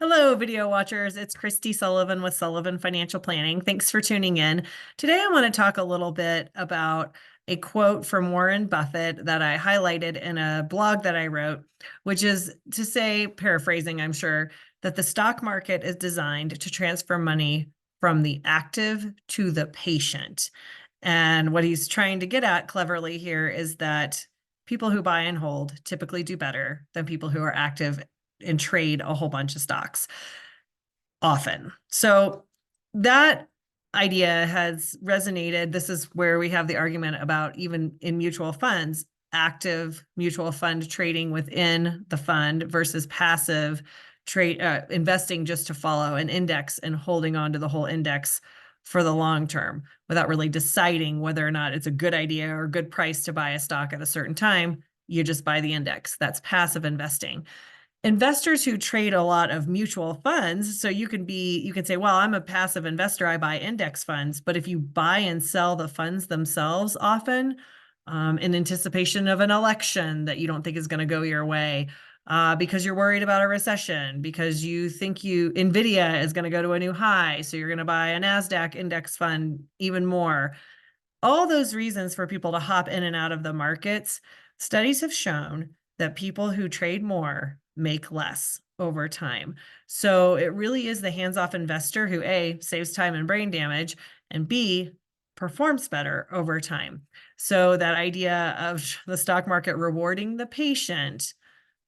Hello, video watchers. It's Kristi Sullivan with Sullivan Financial Planning. Thanks for tuning in. Today, I want to talk a little bit about a quote from Warren Buffett that I highlighted in a blog that I wrote, which is to say, paraphrasing, I'm sure, that the stock market is designed to transfer money from the active to the patient. And what he's trying to get at cleverly here is that people who buy and hold typically do better than people who are active and trade a whole bunch of stocks often. So that idea has resonated. This is where we have the argument about even in mutual funds, active mutual fund trading within the fund versus passive trade investing just to follow an index and holding on to the whole index for the long term without really deciding whether or not it's a good idea or a good price to buy a stock at a certain time. You just buy the index. That's passive investing. Investors who trade a lot of mutual funds, so you can say, well, I'm a passive investor, I buy index funds. But if you buy and sell the funds themselves often, in anticipation of an election that you don't think is going to go your way, because you're worried about a recession, because you think Nvidia is going to go to a new high, so you're going to buy a NASDAQ index fund even more. All those reasons for people to hop in and out of the markets, studies have shown that people who trade more make less over time. So it really is the hands-off investor who A, saves time and brain damage, and B, performs better over time. So that idea of the stock market rewarding the patient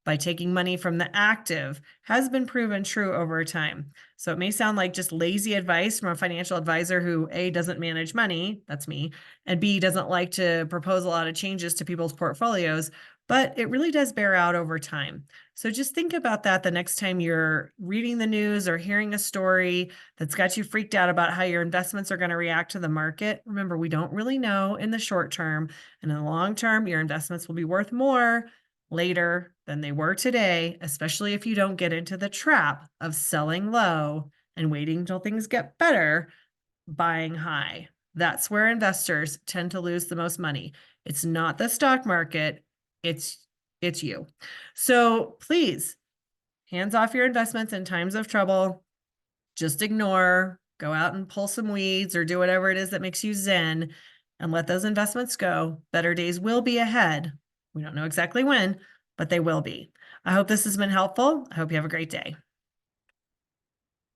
by taking money from the active has been proven true over time. So it may sound like just lazy advice from a financial advisor who A, doesn't manage money, that's me, and B, doesn't like to propose a lot of changes to people's portfolios, but it really does bear out over time. So just think about that the next time you're reading the news or hearing a story that's got you freaked out about how your investments are going to react to the market. Remember, we don't really know in the short term, and in the long term, your investments will be worth more later than they were today, especially if you don't get into the trap of selling low and waiting until things get better, buying high. That's where investors tend to lose the most money. It's not the stock market, it's you. So please, hands off your investments in times of trouble. Just ignore, go out and pull some weeds or do whatever it is that makes you zen and let those investments go. Better days will be ahead. We don't know exactly when, but they will be. I hope this has been helpful. I hope you have a great day.